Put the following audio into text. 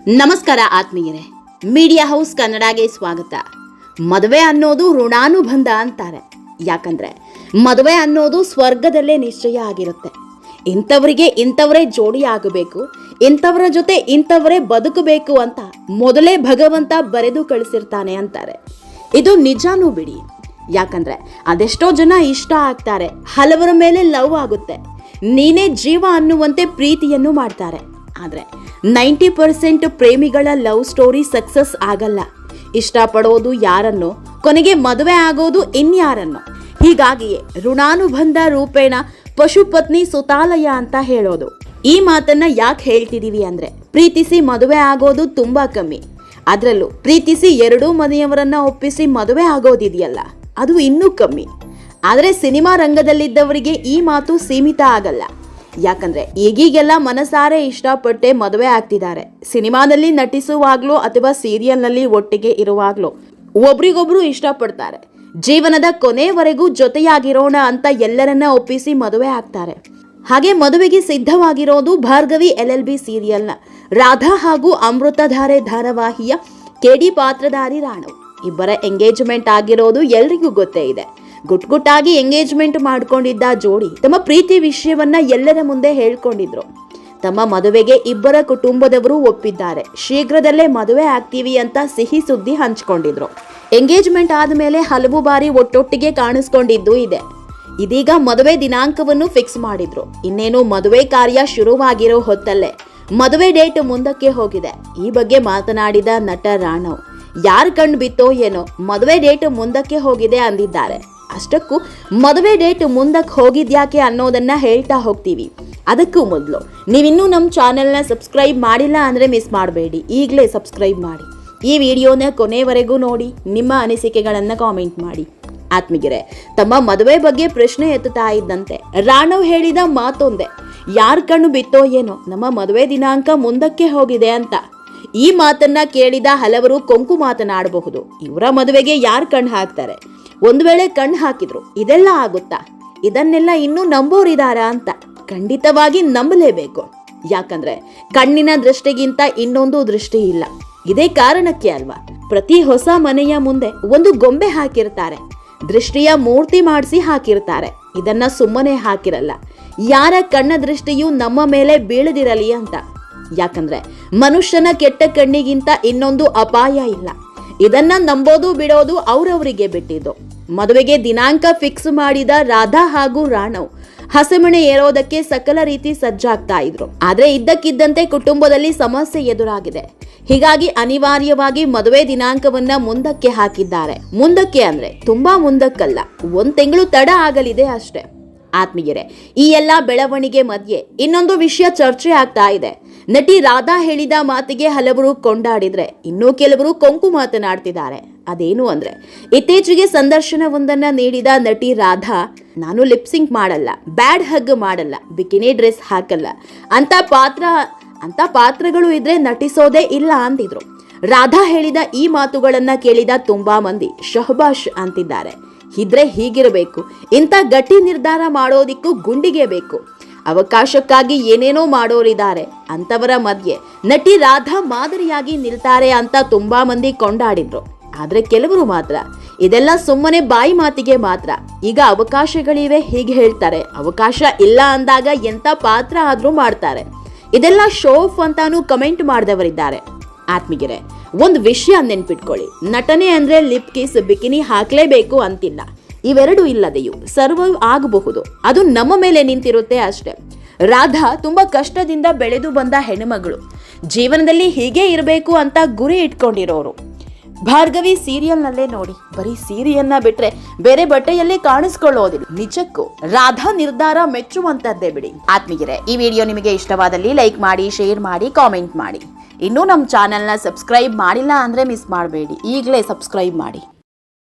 ನಮಸ್ಕಾರ ಆತ್ಮೀಯರೇ, media house ಕನ್ನಡಗೆ ಸ್ವಾಗತ. ಮದುವೆ ಅನ್ನೋದು ಋಣಾನುಬಂಧ ಅಂತಾರೆ. ಯಾಕಂದ್ರೆ ಮದುವೆ ಅನ್ನೋದು ಸ್ವರ್ಗದಲ್ಲೇ ನಿಶ್ಚಯ ಆಗಿರುತ್ತೆ. ಇಂಥವರಿಗೆ ಇಂಥವರೇ ಜೋಡಿ ಆಗಬೇಕು, ಇಂಥವರ ಜೊತೆ ಇಂಥವರೇ ಬದುಕಬೇಕು ಅಂತ ಮೊದಲೇ ಭಗವಂತ ಬರೆದು ಕಳಿಸಿರ್ತಾನೆ ಅಂತಾರೆ. ಇದು ನಿಜಾನೂ ಬಿಡಿ. ಯಾಕಂದ್ರೆ ಅದೆಷ್ಟೋ ಜನ ಇಷ್ಟ ಆಗ್ತಾರೆ, ಹಲವರ ಮೇಲೆ ಲವ್ ಆಗುತ್ತೆ, ನೀನೇ ಜೀವ ಅನ್ನುವಂತೆ ಪ್ರೀತಿಯನ್ನು ಮಾಡ್ತಾರೆ. ಆದರೆ 90% ಪ್ರೇಮಿಗಳ ಲವ್ ಸ್ಟೋರಿ ಸಕ್ಸಸ್ ಆಗಲ್ಲ. ಇಷ್ಟಪಡೋದು ಯಾರನ್ನೋ, ಕೊನೆಗೆ ಮದುವೆ ಆಗೋದು ಇನ್ಯಾರನ್ನೋ. ಹೀಗಾಗಿಯೇ ಋಣಾನುಬಂಧ ರೂಪೇಣ ಪಶುಪತ್ನಿ ಸುತಾಲಯ ಅಂತ ಹೇಳೋದು. ಈ ಮಾತನ್ನ ಯಾಕೆ ಹೇಳ್ತಿದೀವಿ ಅಂದ್ರೆ, ಪ್ರೀತಿಸಿ ಮದುವೆ ಆಗೋದು ತುಂಬಾ ಕಮ್ಮಿ. ಅದರಲ್ಲೂ ಪ್ರೀತಿಸಿ ಎರಡೂ ಮನೆಯವರನ್ನ ಒಪ್ಪಿಸಿ ಮದುವೆ ಆಗೋದಿದೆಯಲ್ಲ, ಅದು ಇನ್ನೂ ಕಮ್ಮಿ. ಆದರೆ ಸಿನಿಮಾ ರಂಗದಲ್ಲಿದ್ದವರಿಗೆ ಈ ಮಾತು ಸೀಮಿತ ಆಗಲ್ಲ. ಯಾಕಂದ್ರೆ ಈಗೀಗೆಲ್ಲ ಮನಸಾರೆ ಇಷ್ಟಪಟ್ಟೆ ಮದುವೆ ಆಗ್ತಿದ್ದಾರೆ. ಸಿನಿಮಾದಲ್ಲಿ ನಟಿಸುವಾಗ್ಲೂ ಅಥವಾ ಸೀರಿಯಲ್ನಲ್ಲಿ ಒಟ್ಟಿಗೆ ಇರುವಾಗ್ಲೂ ಒಬ್ರಿಗೊಬ್ರು ಇಷ್ಟಪಡ್ತಾರೆ. ಜೀವನದ ಕೊನೆವರೆಗೂ ಜೊತೆಯಾಗಿರೋಣ ಅಂತ ಎಲ್ಲರನ್ನ ಒಪ್ಪಿಸಿ ಮದುವೆ ಆಗ್ತಾರೆ. ಹಾಗೆ ಮದುವೆಗೆ ಸಿದ್ಧವಾಗಿರೋದು ಭಾರ್ಗವಿ LLB ಸೀರಿಯಲ್ನ ರಾಧಾ ಹಾಗೂ ಅಮೃತಧಾರೆ ಧಾರಾವಾಹಿಯ KD ಪಾತ್ರಧಾರಿ ರಾಣವ್. ಇಬ್ಬರ ಎಂಗೇಜ್ಮೆಂಟ್ ಆಗಿರೋದು ಎಲ್ರಿಗೂ ಗೊತ್ತೇ ಇದೆ. ಗುಟ್ಟಾಗಿ ಎಂಗೇಜ್ಮೆಂಟ್ ಮಾಡ್ಕೊಂಡಿದ್ದ ಜೋಡಿ ತಮ್ಮ ಪ್ರೀತಿ ವಿಷಯವನ್ನ ಎಲ್ಲರ ಮುಂದೆ ಹೇಳ್ಕೊಂಡಿದ್ರು. ತಮ್ಮ ಮದುವೆಗೆ ಇಬ್ಬರ ಕುಟುಂಬದವರು ಒಪ್ಪಿದ್ದಾರೆ, ಶೀಘ್ರದಲ್ಲೇ ಮದುವೆ ಆಗ್ತೀವಿ ಅಂತ ಸಿಹಿ ಸುದ್ದಿ ಹಂಚಿಕೊಂಡಿದ್ರು. ಎಂಗೇಜ್ಮೆಂಟ್ ಆದಮೇಲೆ ಹಲವು ಬಾರಿ ಒಟ್ಟೊಟ್ಟಿಗೆ ಕಾಣಿಸ್ಕೊಂಡಿದ್ದು ಇದೆ. ಇದೀಗ ಮದುವೆ ದಿನಾಂಕವನ್ನು ಫಿಕ್ಸ್ ಮಾಡಿದ್ರು. ಇನ್ನೇನು ಮದುವೆ ಕಾರ್ಯ ಶುರುವಾಗಿರೋ ಹೊತ್ತಲ್ಲೇ ಮದುವೆ ಡೇಟ್ ಮುಂದಕ್ಕೆ ಹೋಗಿದೆ. ಈ ಬಗ್ಗೆ ಮಾತನಾಡಿದ ನಟ ರಾಣವ್, ಯಾರ್ ಕಣ್ಣು ಬಿತ್ತೋ ಏನೋ ಮದುವೆ ಡೇಟ್ ಮುಂದಕ್ಕೆ ಹೋಗಿದೆ ಅಂದಿದ್ದಾರೆ. ಅಷ್ಟಕ್ಕೂ ಮದುವೆ ಡೇಟ್ ಮುಂದಕ್ಕೆ ಹೋಗಿದ್ಯಾಕೆ ಅನ್ನೋದನ್ನ ಹೇಳ್ತಾ ಹೋಗ್ತೀವಿ. ಅದಕ್ಕೂ ಮೊದಲು ನೀವಿನ್ನೂ ನಮ್ಮ ಚಾನೆಲ್ನ ಸಬ್ಸ್ಕ್ರೈಬ್ ಮಾಡಿಲ್ಲ ಅಂದರೆ ಮಿಸ್ ಮಾಡಬೇಡಿ, ಈಗಲೇ ಸಬ್ಸ್ಕ್ರೈಬ್ ಮಾಡಿ. ಈ ವಿಡಿಯೋನ ಕೊನೆವರೆಗೂ ನೋಡಿ, ನಿಮ್ಮ ಅನಿಸಿಕೆಗಳನ್ನು ಕಾಮೆಂಟ್ ಮಾಡಿ. ಆತ್ಮೀಯರೇ, ತಮ್ಮ ಮದುವೆ ಬಗ್ಗೆ ಪ್ರಶ್ನೆ ಎತ್ತುತ್ತಾ ಇದ್ದಂತೆ ರಾಣವ್ ಹೇಳಿದ ಮಾತೊಂದೇ, ಯಾರ ಕಣ್ಣು ಬಿತ್ತೋ ಏನೋ ನಮ್ಮ ಮದುವೆ ದಿನಾಂಕ ಮುಂದಕ್ಕೆ ಹೋಗಿದೆ ಅಂತ. ಈ ಮಾತನ್ನ ಕೇಳಿದ ಹಲವರು ಕೊಂಕು ಮಾತನಾಡಬಹುದು. ಇವರ ಮದುವೆಗೆ ಯಾರು ಕಣ್ಣು ಹಾಕ್ತಾರೆ? ಒಂದು ವೇಳೆ ಕಣ್ಣು ಹಾಕಿದ್ರು ಇದೆಲ್ಲ ಆಗುತ್ತಾ? ಇದನ್ನೆಲ್ಲ ಇನ್ನೂ ನಂಬೋರಿದಾರ ಅಂತ ಖಂಡಿತವಾಗಿ ನಂಬಲೇಬೇಕು. ಯಾಕಂದ್ರೆ ಕಣ್ಣಿನ ದೃಷ್ಟಿಗಿಂತ ಇನ್ನೊಂದು ದೃಷ್ಟಿ ಇಲ್ಲ. ಇದೇ ಕಾರಣಕ್ಕೆ ಅಲ್ವಾ ಪ್ರತಿ ಹೊಸ ಮನೆಯ ಮುಂದೆ ಒಂದು ಗೊಂಬೆ ಹಾಕಿರ್ತಾರೆ, ದೃಷ್ಟಿಯ ಮೂರ್ತಿ ಮಾಡಿಸಿ ಹಾಕಿರ್ತಾರೆ. ಇದನ್ನ ಸುಮ್ಮನೆ ಹಾಕಿರಲ್ಲ, ಯಾರ ಕಣ್ಣ ದೃಷ್ಟಿಯೂ ನಮ್ಮ ಮೇಲೆ ಬೀಳದಿರಲಿ ಅಂತ. ಯಾಕಂದ್ರೆ ಮನುಷ್ಯನ ಕೆಟ್ಟ ಕಣ್ಣಿಗಿಂತ ಇನ್ನೊಂದು ಅಪಾಯ ಇಲ್ಲ. ಇದನ್ನ ನಂಬೋದು ಬಿಡೋದು ಅವರವರಿಗೆ ಬಿಟ್ಟಿದ್ದು. ಮದುವೆಗೆ ದಿನಾಂಕ ಫಿಕ್ಸ್ ಮಾಡಿದ ರಾಧಾ ಹಾಗೂ ರಾಣವ್ ಹಸೆಮಣೆ ಏರೋದಕ್ಕೆ ಸಕಲ ರೀತಿ ಸಜ್ಜಾಗ್ತಾ ಇದ್ರು. ಆದ್ರೆ ಇದ್ದಕ್ಕಿದ್ದಂತೆ ಕುಟುಂಬದಲ್ಲಿ ಸಮಸ್ಯೆ ಎದುರಾಗಿದೆ. ಹೀಗಾಗಿ ಅನಿವಾರ್ಯವಾಗಿ ಮದುವೆ ದಿನಾಂಕವನ್ನ ಮುಂದಕ್ಕೆ ಹಾಕಿದ್ದಾರೆ. ಮುಂದಕ್ಕೆ ಅಂದ್ರೆ ತುಂಬಾ ಮುಂದಕ್ಕಲ್ಲ, 1 ತಿಂಗಳು ತಡ ಆಗಲಿದೆ ಅಷ್ಟೇ. ಆತ್ಮೀಯರೇ, ಈ ಎಲ್ಲ ಬೆಳವಣಿಗೆ ಮಧ್ಯೆ ಇನ್ನೊಂದು ವಿಷಯ ಚರ್ಚೆ ಆಗ್ತಾ ಇದೆ. ನಟಿ ರಾಧಾ ಹೇಳಿದ ಮಾತಿಗೆ ಹಲವರು ಕೊಂಡಾಡಿದ್ರೆ, ಇನ್ನೂ ಕೆಲವರು ಕೊಂಕು ಮಾತನಾಡ್ತಿದ್ದಾರೆ. ಅದೇನು ಅಂದ್ರೆ, ಇತ್ತೀಚೆಗೆ ಸಂದರ್ಶನವೊಂದನ್ನ ನೀಡಿದ ನಟಿ ರಾಧಾ, ನಾನು ಲಿಪ್ಸಿಂಕ್ ಮಾಡಲ್ಲ, ಬ್ಯಾಡ್ ಹಗ್ ಮಾಡಲ್ಲ, ಬಿಕಿನಿ ಡ್ರೆಸ್ ಹಾಕಲ್ಲ ಅಂತ ಪಾತ್ರಗಳು ಇದ್ರೆ ನಟಿಸೋದೇ ಇಲ್ಲ ಅಂತಿದ್ರು. ರಾಧಾ ಹೇಳಿದ ಈ ಮಾತುಗಳನ್ನ ಕೇಳಿದ ತುಂಬಾ ಮಂದಿ ಶಹಬಾಷ್ ಅಂತಿದ್ದಾರೆ. ಇದ್ರೆ ಹೀಗಿರಬೇಕು, ಇಂಥ ಗಟ್ಟಿ ನಿರ್ಧಾರ ಮಾಡೋದಿಕ್ಕೂ ಗುಂಡಿಗೆ ಬೇಕು. ಅವಕಾಶಕ್ಕಾಗಿ ಏನೇನೋ ಮಾಡೋರಿದ್ದಾರೆ. ಅಂತವರ ಮಧ್ಯೆ ನಟಿ ರಾಧಾ ಮಾದರಿಯಾಗಿ ನಿಲ್ತಾರೆ ಅಂತ ತುಂಬಾ ಮಂದಿ ಕೊಂಡಾಡಿದ್ರು. ಆದ್ರೆ ಕೆಲವರು ಮಾತ್ರ ಇದೆಲ್ಲ ಸುಮ್ಮನೆ ಬಾಯಿ ಮಾತಿಗೆ ಮಾತ್ರ, ಈಗ ಅವಕಾಶಗಳಿವೆ ಹೀಗೆ ಹೇಳ್ತಾರೆ, ಅವಕಾಶ ಇಲ್ಲ ಅಂದಾಗ ಎಂತ ಪಾತ್ರ ಆದ್ರೂ ಮಾಡ್ತಾರೆ, ಇದೆಲ್ಲ ಶೋ ಆಫ್ ಅಂತಾನು ಕಮೆಂಟ್ ಮಾಡಿದವರಿದ್ದಾರೆ. ಆತ್ಮೀಯರೇ, ಒಂದು ವಿಷಯ ನೆನ್ಪಿಟ್ಕೊಳ್ಳಿ, ನಟನೆ ಅಂದ್ರೆ ಲಿಪ್ ಕಿಸ್, ಬಿಕಿನಿ ಹಾಕ್ಲೇಬೇಕು ಅಂತಿಲ್ಲ. ಇವೆರಡು ಇಲ್ಲದೆಯೂ ಸರ್ವೈವ್ ಆಗಬಹುದು, ಅದು ನಮ್ಮ ಮೇಲೆ ನಿಂತಿರುತ್ತೆ ಅಷ್ಟೇ. ರಾಧಾ ತುಂಬಾ ಕಷ್ಟದಿಂದ ಬೆಳೆದು ಬಂದ ಹೆಣ್ಣುಮಗಳು, ಜೀವನದಲ್ಲಿ ಹೀಗೆ ಇರಬೇಕು ಅಂತ ಗುರಿ ಇಟ್ಕೊಂಡಿರೋರು. ಭಾರ್ಗವಿ ಸೀರಿಯಲ್ನಲ್ಲೇ ನೋಡಿ, ಬರೀ ಸೀರೆಯನ್ನ ಬಿಟ್ರೆ ಬೇರೆ ಬಟ್ಟೆಯಲ್ಲೇ ಕಾಣಿಸ್ಕೊಳ್ಳೋದಿಲ್ಲ. ನಿಜಕ್ಕೂ ರಾಧಾ ನಿರ್ಧಾರ ಮೆಚ್ಚುವಂತದ್ದೇ ಬಿಡಿ. ಆತ್ಮೀಯರೇ, ಈ ವಿಡಿಯೋ ನಿಮಗೆ ಇಷ್ಟವಾದಲ್ಲಿ ಲೈಕ್ ಮಾಡಿ, ಶೇರ್ ಮಾಡಿ, ಕಾಮೆಂಟ್ ಮಾಡಿ. ಇನ್ನೂ ನಮ್ಮ ಚಾನೆಲ್ನ ಸಬ್ಸ್ಕ್ರೈಬ್ ಮಾಡಿಲ್ಲ ಅಂದ್ರೆ ಮಿಸ್ ಮಾಡಬೇಡಿ, ಈಗಲೇ ಸಬ್ಸ್ಕ್ರೈಬ್ ಮಾಡಿ.